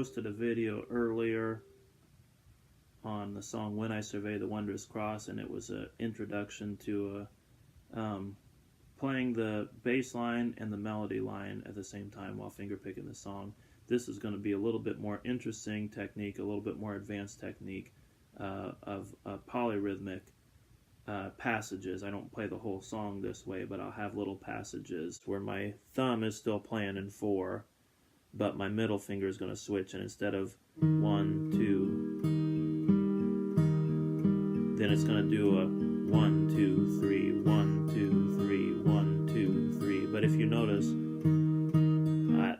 posted a video earlier on the song When I Survey the Wondrous Cross, and it was an introduction to playing the bass line and the melody line at the same time while fingerpicking the song. This is going to be a little bit more interesting technique, a little bit more advanced technique of polyrhythmic passages. I don't play the whole song this way, but I'll have little passages where my thumb is still playing in 4, but my middle finger is going to switch, and instead of 1, 2, then it's going to do a 1, 2, 3, 1, 2, 3, 1, 2, 3. But if you notice,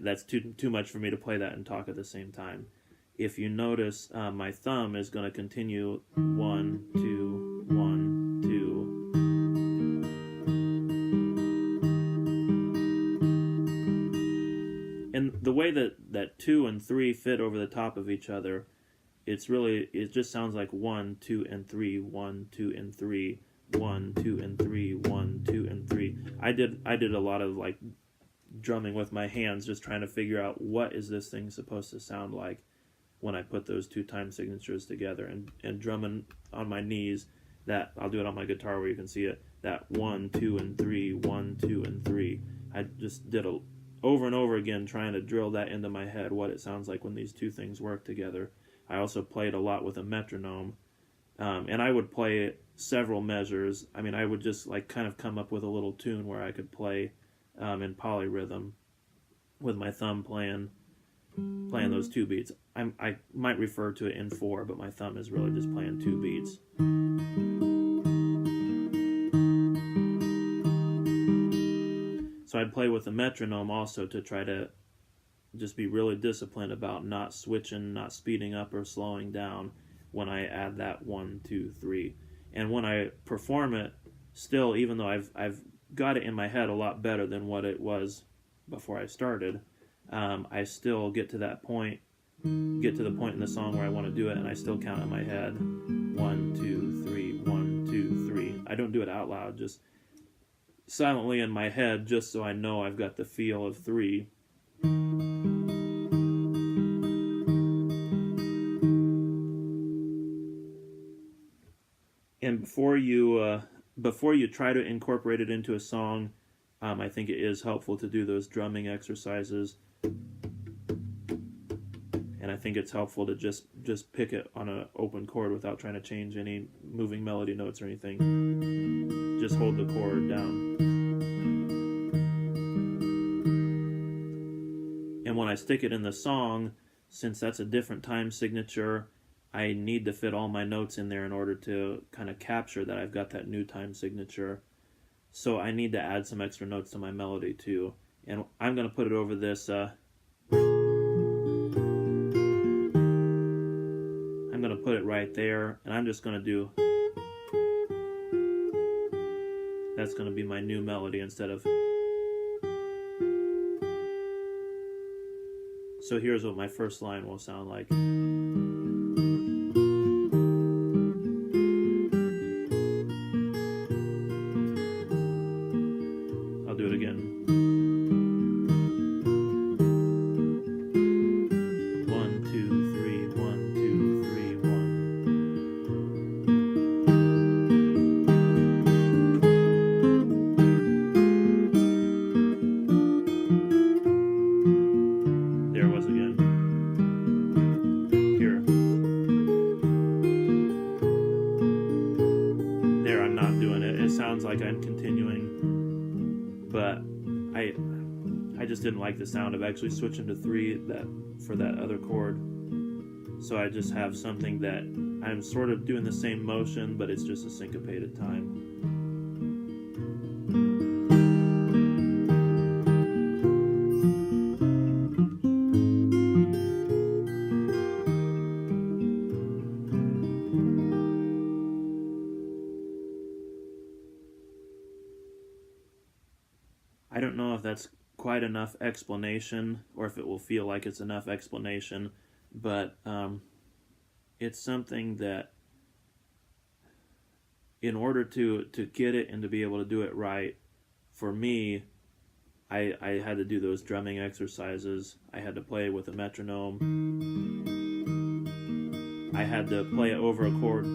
that's too much for me to play that and talk at the same time. If you notice, my thumb is going to continue 1, 2, 1, 2. And the way that 2 and 3 fit over the top of each other, it just sounds like 1, 2, and 3, 1, 2, and 3, 1, 2, and 3, 1, 2, and 3. I did a lot of like drumming with my hands, just trying to figure out what is this thing supposed to sound like when I put those 2 time signatures together, and drumming on my knees. That I'll do it on my guitar where you can see it. That 1, 2, and 3, 1, 2, and 3. I just did over and over again, trying to drill that into my head, what it sounds like when these 2 things work together. I also played a lot with a metronome, and I would play several measures. I mean, I would just like kind of come up with a little tune where I could play in polyrhythm with my thumb playing those 2 beats. I might refer to it in 4, but my thumb is really just playing 2 beats. So I'd play with the metronome also to try to just be really disciplined about not switching, not speeding up or slowing down when I add that 1, 2, 3. And when I perform it, still, even though I've got it in my head a lot better than what it was before I started, I still get to the point in the song where I want to do it, and I still count in my head 1, 2, 3, 1, 2, 3. I don't do it out loud, just silently in my head, just so I know I've got the feel of 3. And before you try to incorporate it into a song, I think it is helpful to do those drumming exercises. And I think it's helpful to just pick it on an open chord without trying to change any moving melody notes or anything. Just hold the chord down. And when I stick it in the song, since that's a different time signature, I need to fit all my notes in there in order to kind of capture that I've got that new time signature. So I need to add some extra notes to my melody too. And I'm going to put it over this. I'm going to put it right there, and I'm just going to do. That's going to be my new melody instead of. So here's what my first line will sound like. I'll do it again. 1, 2, 3, 1, 2, 3, 1. There it was again. Here. There, I'm not doing it. It sounds like I'm continuing, but I just didn't like the sound of actually switching to 3 for that other chord. So I just have something that I'm sort of doing the same motion, but it's just a syncopated time. I don't know if that's quite enough explanation, or if it will feel like it's enough explanation, but it's something that in order to get it and to be able to do it right, for me, I had to do those drumming exercises. I had to play with a metronome. I had to play it over a chord.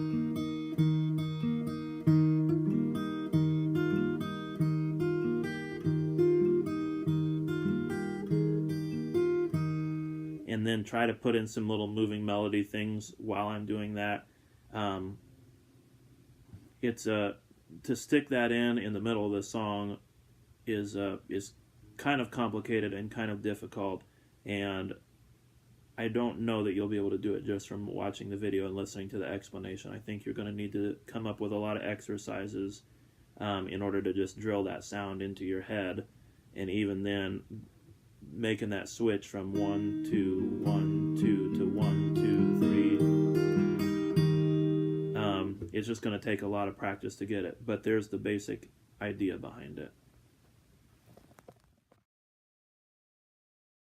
And then try to put in some little moving melody things while I'm doing that. To stick that in the middle of the song is kind of complicated and kind of difficult, and I don't know that you'll be able to do it just from watching the video and listening to the explanation. I think you're going to need to come up with a lot of exercises in order to just drill that sound into your head, and even then making that switch from 1 2 1 2 to 1 2 3. It's just going to take a lot of practice to get it, but there's the basic idea behind it.